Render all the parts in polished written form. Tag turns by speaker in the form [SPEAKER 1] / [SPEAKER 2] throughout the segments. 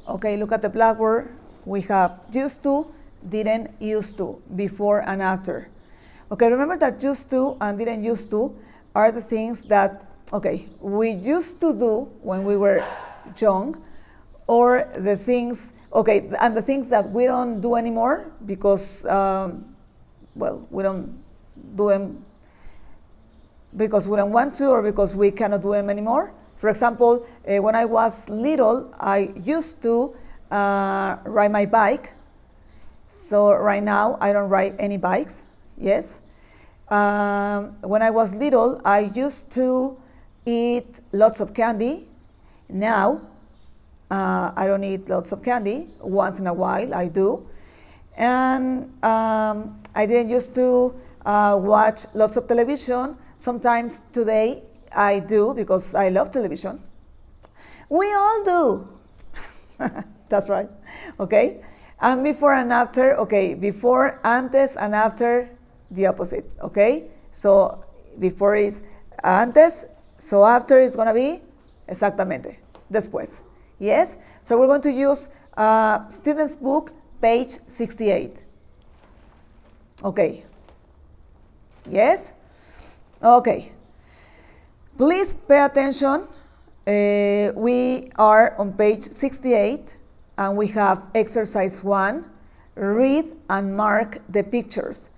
[SPEAKER 1] Okay, look at the blackboard. We have used to, didn't used to, before and after. Okay, remember that used to and didn't used to are the things that, okay, we used to do when we were young, or the things, okay, and the things that we don't do anymore because, well, we don't do them because we don't want to or because we cannot do them anymore. For example, when I was little, I used to ride my bike. So right now, I don't ride any bikes, yes. When I was little, I used to eat lots of candy. Now, I don't eat lots of candy. Once in a while, I do. And I didn't used to watch lots of television. Sometimes today, I do because I love television. We all do. That's right. Okay. And before and after, okay, before, antes, and after, the opposite, okay? So before is antes, so after is gonna be exactamente, después. Yes? So we're going to use student's book, page 68. Okay. Yes? Okay. Please pay attention. We are on page 68 and we have exercise 1. Read and mark the pictures.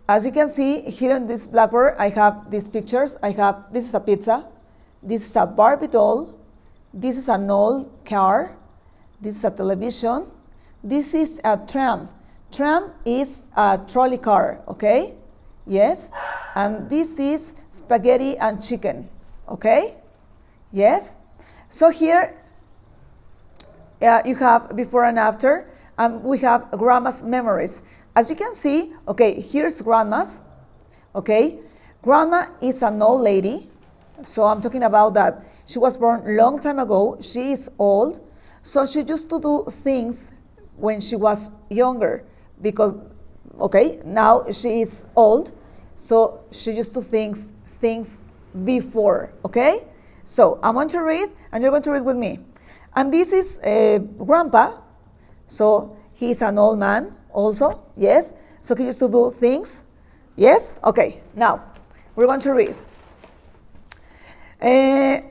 [SPEAKER 1] As you can see here on this blackboard, I have these pictures. This is a pizza. This is a Barbie doll. This is an old car. This is a television. This is a tram. Tram is a trolley car, okay? Yes? And this is spaghetti and chicken, okay? Yes? So here you have before and after, and we have grandma's memories. As you can see, okay, here's grandma's, okay? Grandma is an old lady, so I'm talking about that. She was born a long time ago. She is old, so she used to do things when she was younger because, okay, now she is old, so she used to things before, okay? So I'm going to read, and you're going to read with me. And this is grandpa, so he's an old man also, yes? So he used to do things, yes? Okay, now we're going to read.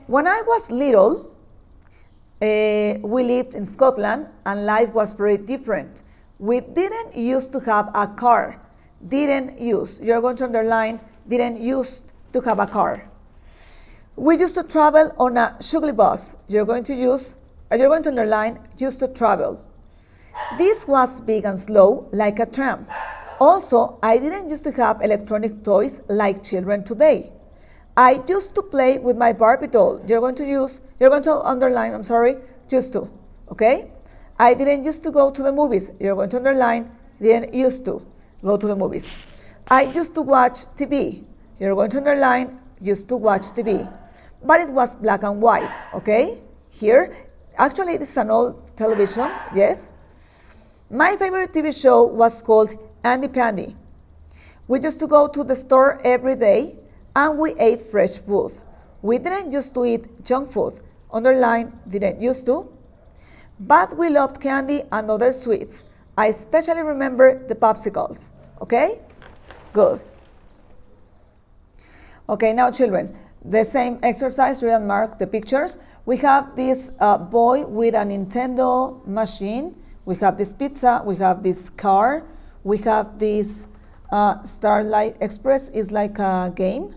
[SPEAKER 1] When I was little, we lived in Scotland and life was very different. We didn't used to have a car. Didn't use. You're going to underline didn't used to have a car. We used to travel on a shughly bus. You're going to underline used to travel. This was big and slow like a tram. Also, I didn't used to have electronic toys like children today. I used to play with my Barbie doll. You're going to underline, used to, okay? I didn't used to go to the movies. You're going to underline, didn't used to go to the movies. I used to watch TV. You're going to underline, used to watch TV. But it was black and white, okay? Here, actually this is an old television, yes? My favorite TV show was called Andy Pandy. We used to go to the store every day and we ate fresh food. We didn't used to eat junk food. Underline, didn't used to. But we loved candy and other sweets. I especially remember the popsicles. Okay? Good. Okay, now children, the same exercise, read and mark the pictures. We have this boy with a Nintendo machine. We have this pizza. We have this car. We have this Starlight Express is like a game.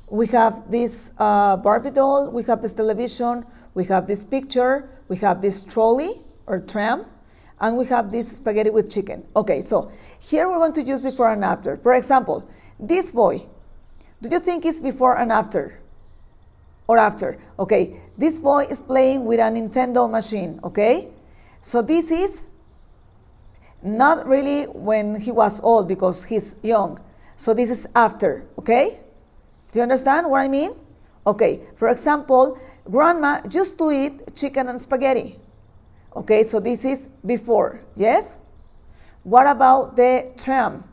[SPEAKER 1] We have this Barbie doll. We have this television. We have this picture. We have this trolley or tram. And we have this spaghetti with chicken. Okay, so here we're going to use before and after. For example, this boy, do you think it's before and after? Or after? Okay, this boy is playing with a Nintendo machine, okay? So this is not really when he was old because he's young. So this is after, okay? Do you understand what I mean? Okay, for example, grandma used to eat chicken and spaghetti. Okay, so this is before, yes? What about the tram?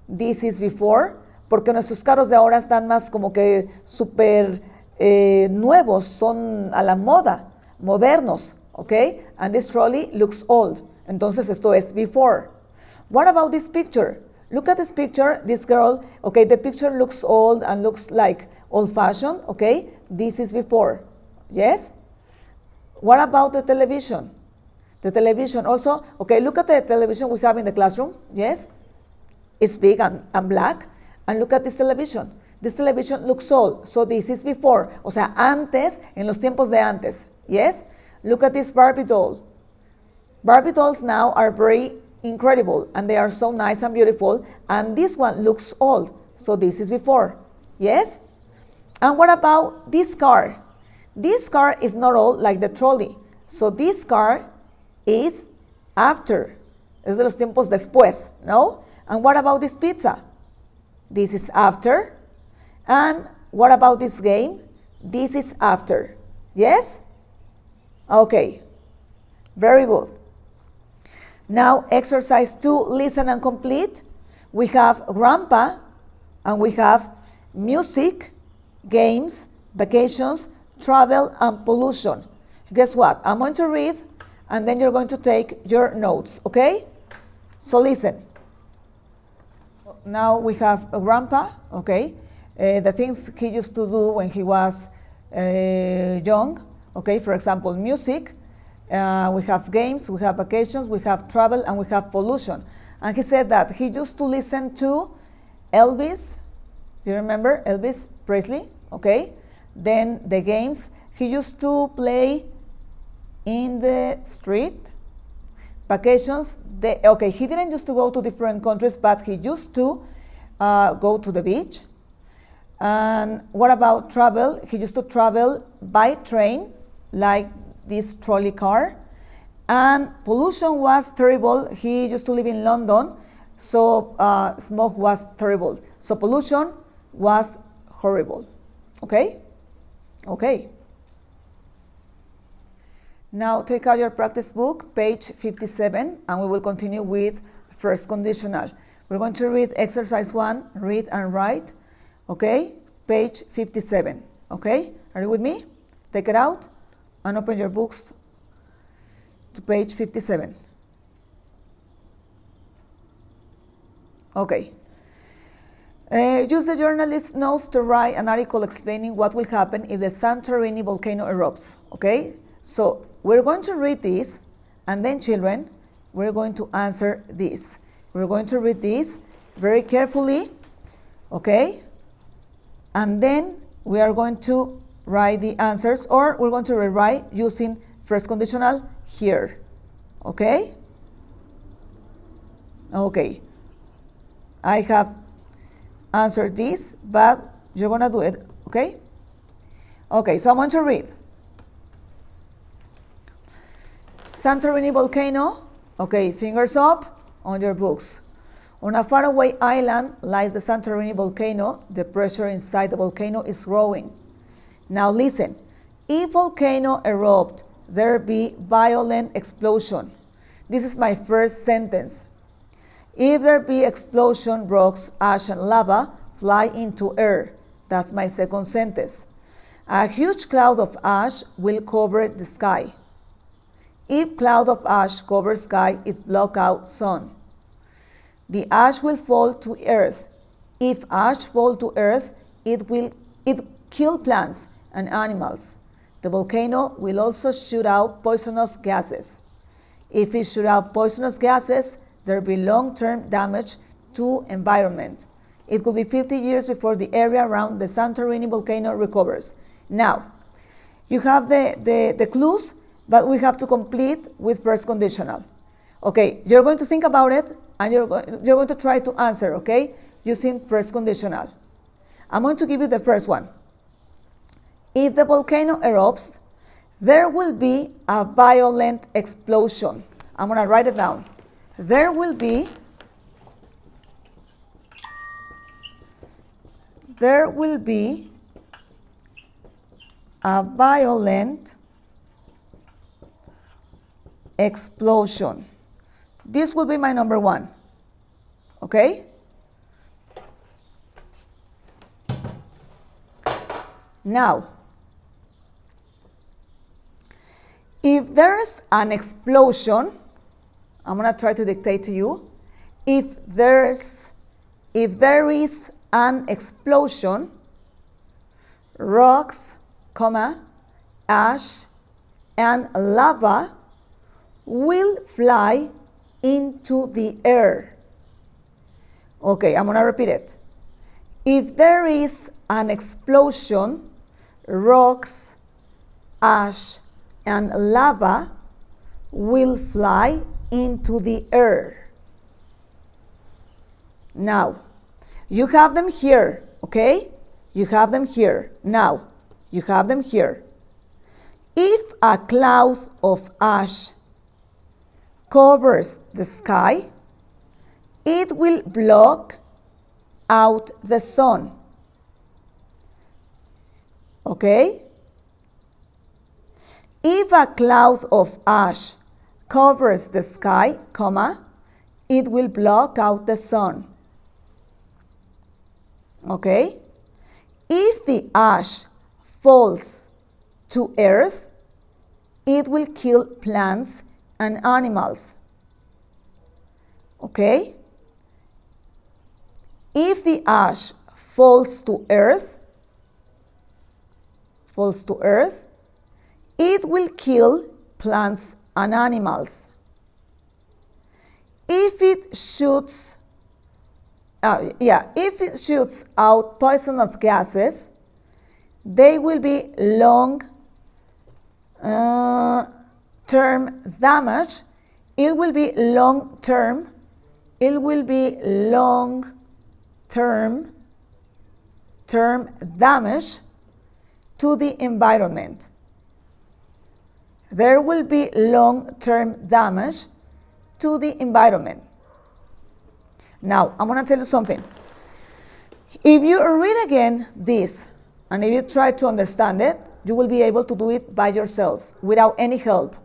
[SPEAKER 1] This is before, porque nuestros carros de ahora están más como que súper nuevos, son a la moda, modernos, okay? And this trolley looks old. Entonces esto es before. What about this picture? Look at this picture, this girl, okay, the picture looks old and looks like old-fashioned, okay? This is before, yes? What about the television? The television also, okay, look at the television we have in the classroom, yes? It's big and black. And look at this television. This television looks old, so this is before. O sea, antes, en los tiempos de antes, yes? Look at this Barbie doll. Barbie dolls now are very incredible, and they are so nice and beautiful, and this one looks old, so this is before, yes? And what about this car? This car is not old like the trolley, so this car is after. Es de los tiempos después, no? And what about this pizza? This is after. And what about this game? This is after, yes? Okay, very good. Now, exercise 2, listen and complete. We have grandpa, and we have music, games, vacations, travel, and pollution. Guess what? I'm going to read, and then you're going to take your notes, okay? So listen. Now we have a grandpa, okay? The things he used to do when he was young, okay? For example, music. We have games, we have vacations, we have travel, and we have pollution. And he said that he used to listen to Elvis. Do you remember Elvis Presley? Okay. Then the games. He used to play in the street. Vacations. Okay, he didn't used to go to different countries, but he used to go to the beach. And what about travel? He used to travel by train, like this trolley car. And pollution was terrible. He used to live in London, so smoke was terrible. So pollution was horrible. Okay? Okay. Now take out your practice book, page 57, and we will continue with first conditional. We're going to read exercise 1, read and write. Okay? Page 57. Okay? Are you with me? Take it out and open your books to page 57. Okay. Use the journalist's notes to write an article explaining what will happen if the Santorini volcano erupts. Okay? So we're going to read this, and then children, we're going to answer this. We're going to read this very carefully, okay? And then we are going to write the answers, or we're going to rewrite using first conditional here, okay? Okay. I have answered this, but you're gonna do it, okay? Okay, so I'm going to read. Santorini volcano, okay, fingers up on your books. On a faraway island lies the Santorini volcano. The pressure inside the volcano is growing. Now listen, if volcano erupt, there be violent explosion. This is my first sentence. If there be explosion, rocks, ash, and lava fly into air. That's my second sentence. A huge cloud of ash will cover the sky. If cloud of ash covers sky, it block out sun. The ash will fall to earth. If ash fall to earth, it kill plants and animals. The volcano will also shoot out poisonous gases. If it shoot out poisonous gases, there will be long-term damage to environment. It could be 50 years before the area around the Santorini volcano recovers. Now, you have the clues, but we have to complete with first conditional. Okay, you're going to think about it, and you're going to try to answer, okay, using first conditional. I'm going to give you the first one. If the volcano erupts, there will be a violent explosion. I'm going to write it down. There will be a violent explosion. This will be my number one. Okay? Now, if there there's an explosion, I'm going to try to dictate to you. If there is an explosion, rocks, comma, ash, and lava will fly into the air. Okay, I'm going to repeat it. If there is an explosion, rocks, ash, and lava will fly into the air. Now, you have them here, okay? You have them here. Now, you have them here. If a cloud of ash covers the sky, it will block out the sun. Okay? If a cloud of ash covers the sky, comma, it will block out the sun. Okay? If the ash falls to earth, it will kill plants and animals. Okay? If the ash falls to earth, it will kill plants and animals. If it shoots out poisonous gases, they will be long-term damage. It will be long-term damage to the environment. There will be long-term damage to the environment. Now, I'm going to tell you something. If you read again this, and if you try to understand it, you will be able to do it by yourselves without any help,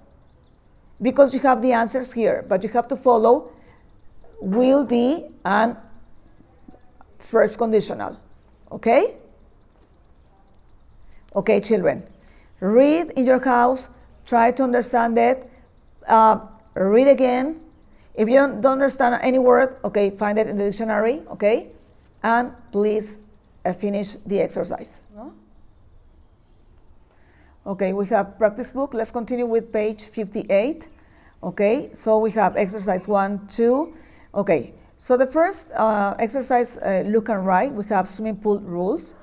[SPEAKER 1] because you have the answers here, but you have to follow will be and first conditional. Okay? Okay, children. Read in your house, try to understand it, read again. If you don't understand any word, okay, find it in the dictionary, okay? And please finish the exercise. No? Okay, we have practice book. Let's continue with page 58. Okay, so we have exercise 1, 2. Okay, so the first exercise, look and write. We have swimming pool rules.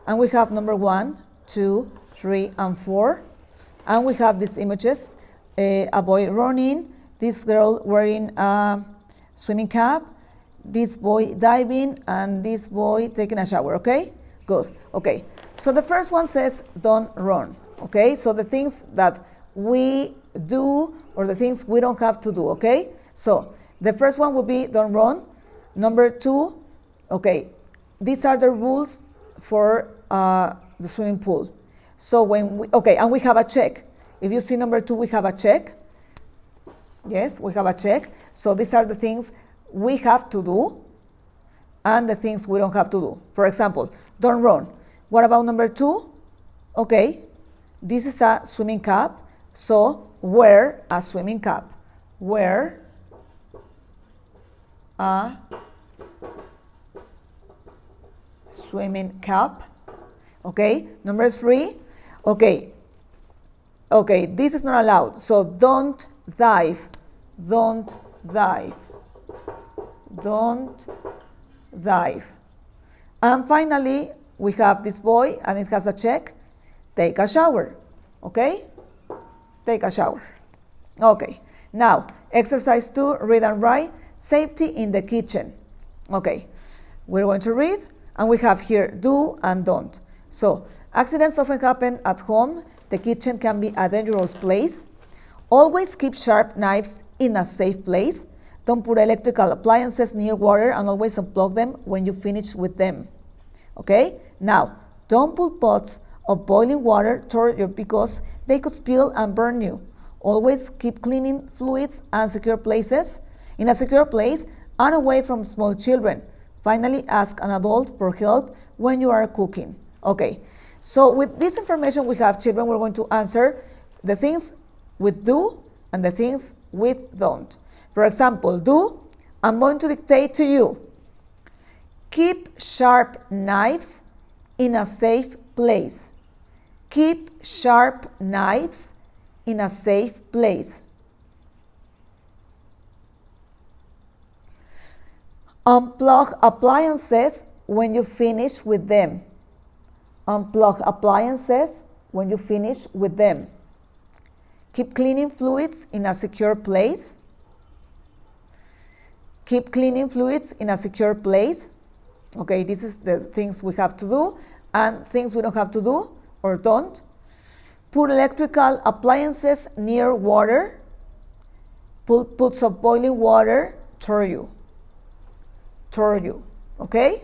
[SPEAKER 1] And we have number 1, 2, 3, and 4. And we have these images, a boy running, this girl wearing a swimming cap, this boy diving, and this boy taking a shower, okay? Good, okay. So the first one says, don't run, okay? So the things that we do or the things we don't have to do, okay? So the first one would be don't run. Number 2, okay, these are the rules for the swimming pool. So when we, okay, and we have a check. If you see number 2, we have a check. Yes, we have a check. So these are the things we have to do and the things we don't have to do. For example, don't run. What about number 2? Okay, this is a swimming cap. So wear a swimming cap. Wear a swimming cap. Okay, number 3. Okay, this is not allowed. So don't dive. Don't dive. Don't dive. And finally, we have this boy, and it has a check. Take a shower. Okay? Take a shower. Okay. Now, exercise 2, read and write. Safety in the kitchen. Okay. We're going to read, and we have here do and don't. So, accidents often happen at home. The kitchen can be a dangerous place. Always keep sharp knives in a safe place. Don't put electrical appliances near water and always unplug them when you finish with them. Okay? Now, don't put pots of boiling water toward you because they could spill and burn you. Always keep cleaning fluids and secure places in a secure place and away from small children. Finally, ask an adult for help when you are cooking. Okay, so with this information we have, children, we're going to answer the things with do and the things with don't. For example, do, I'm going to dictate to you. Keep sharp knives in a safe place. Keep sharp knives in a safe place. Unplug appliances when you finish with them. Unplug appliances when you finish with them. Keep cleaning fluids in a secure place. Keep cleaning fluids in a secure place. Okay, this is the things we have to do, and things we don't have to do or don't. Put electrical appliances near water. Put some boiling water toward you. Okay?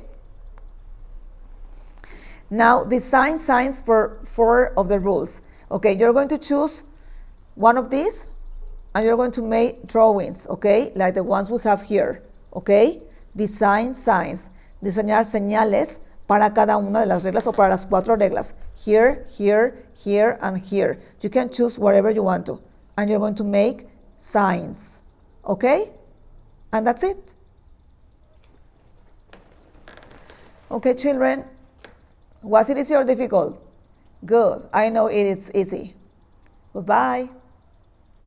[SPEAKER 1] Now design signs for 4 of the rules. Okay, you're going to choose one of these and you're going to make drawings, okay, like the ones we have here, okay? Design signs, diseñar señales para cada una de las reglas o para las 4 reglas. Here, here, here, and here. You can choose whatever you want to. And you're going to make signs, okay? And that's it. Okay, children, was it easy or difficult? Good, I know it is easy. Goodbye.